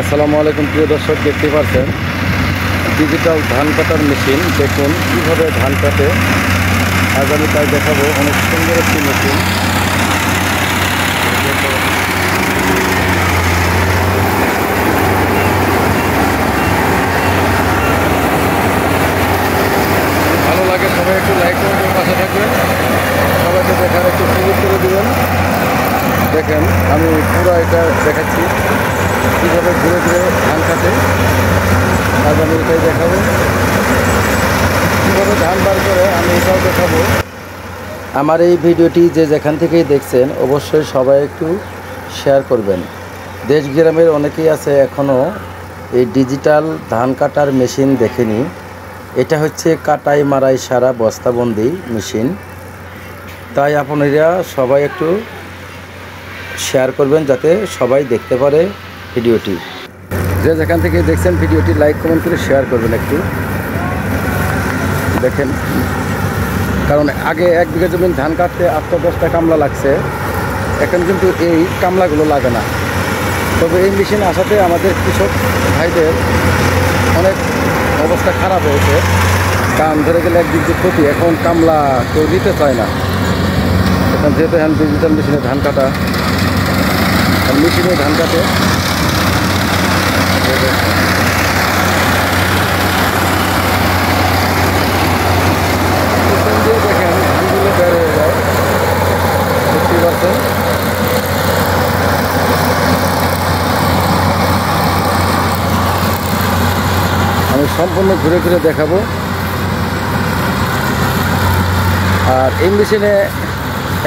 আসসালামু আলাইকুম প্রিয় দর্শক, দেখতে পাচ্ছেন ডিজিটাল ধান কাটার মেশিন। দেখুন কীভাবে ধান কাটে, আজ আমি তাই দেখাবো। অনেক সুন্দর একটি মেশিন। ভালো লাগে সবাই একটু লাইক করে পাশে থাকবেন, সবাইকে দেখার একটু সুযোগ করে দেবেন। দেখেন আমি পুরো এটা দেখাচ্ছি কীভাবে ঘুরে ঘুরে ধান কাটে। আজ আমি এটাই দেখাবো, কীভাবে ধান বার করে আমি এটাও দেখাবো। আমার এই ভিডিওটি যে যেখান থেকেই দেখছেন অবশ্যই সবাই একটু শেয়ার করবেন। দেশ গ্রামের অনেকেই আছে এখনও এই ডিজিটাল ধান কাটার মেশিন দেখেনি। এটা হচ্ছে কাটাই মারাই সারা বস্তাবন্দি মেশিন। তাই আপনারা সবাই একটু শেয়ার করবেন যাতে সবাই দেখতে পারে ভিডিওটি। যে যেখান থেকে দেখছেন ভিডিওটি লাইক কমেন্ট করে শেয়ার করবেন একটু। দেখেন, কারণ আগে 1 বিঘা জমি ধান কাটতে 8-10টা কামলা লাগছে, এখন কিন্তু এই কামলাগুলো লাগে না। তবে এই মেশিন আসাতে আমাদের কৃষক ভাইদের অনেক অবস্থা খারাপ হয়েছে। কাম ধরে গেলে একদিক দিয়ে ক্ষতি। এখন কামলা কেউ দিতে চায় না। এখন যেহেতু এখন ডিজিটাল মেশিনে ধান কাটা, মেশিনে ধান কাটে। দেখেন ধানগুলো বের হয়ে যায়, বুঝতেই পারছেন। আমি সম্পূর্ণ ঘুরে ঘুরে দেখাবো। আর এই মেশিনে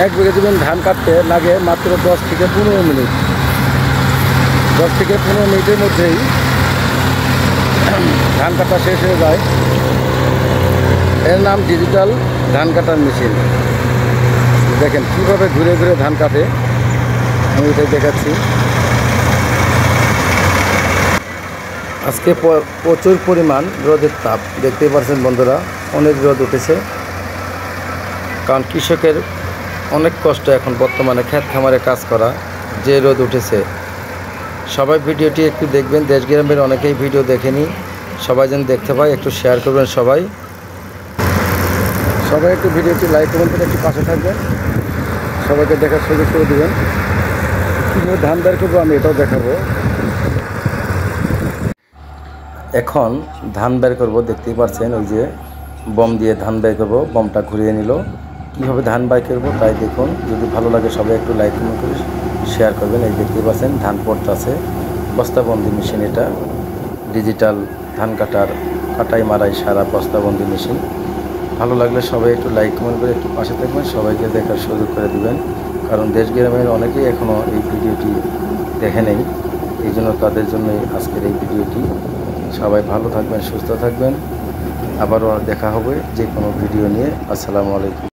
1 বিঘা জমি ধান কাটতে লাগে মাত্র 10 থেকে 15 মিনিট। 10 থেকে 15 মিনিটের মধ্যেই ধান কাটা শেষ হয়ে যায়। এর নাম ডিজিটাল ধান কাটার মেশিন। দেখেন কীভাবে ঘুরে ঘুরে ধান কাটে, আমি এটাই দেখাচ্ছি। আজকে প্রচুর পরিমাণ রোদের তাপ, দেখতেই পাচ্ছেন বন্ধুরা। অনেক রোদ উঠেছে, কারণ কৃষকের অনেক কষ্ট এখন বর্তমানে ক্ষেত খামারে কাজ করা। যে রোদ উঠেছে, সবাই ভিডিওটি একটু দেখবেন। দেশ গ্রামের অনেকেই ভিডিও দেখেনি, সবাই যেন দেখতে পায়, একটু শেয়ার করবেন। সবাই একটু ভিডিওটি লাইক কমেন্ট করে একটু পাশে থাকবেন, সবাইকে দেখার সুযোগ করে দেবেন। কীভাবে ধান বের করবো আমি এটাও দেখাবো। এখন ধান বের করবো, দেখতেই পাচ্ছেন। ওই যে বম দিয়ে ধান বের করবো, বমটা ঘুরিয়ে নিল। কীভাবে ধান বের করবো তাই দেখুন। যদি ভালো লাগে সবাই একটু লাইক কমেন্ট করে শেয়ার করবেন। এই দেখতেই পাচ্ছেন ধান পড়তেছে, বস্তাবন্দি মেশিন। এটা ডিজিটাল ধান কাটাই মারাই সারা বস্তাবন্দি মেশিন। ভালো লাগলে সবাই একটু লাইক কমেন্ট করে একটু পাশে থাকবেন, সবাইকে দেখার সুযোগ করে দিবেন। কারণ দেশ গ্রামের অনেকেই এখনও এই ভিডিওটি দেখে নেই, এই জন্য তাদের জন্যই আজকের এই ভিডিওটি। সবাই ভালো থাকবেন, সুস্থ থাকবেন। আবারও দেখা হবে যে কোনো ভিডিও নিয়ে। আসসালামু আলাইকুম।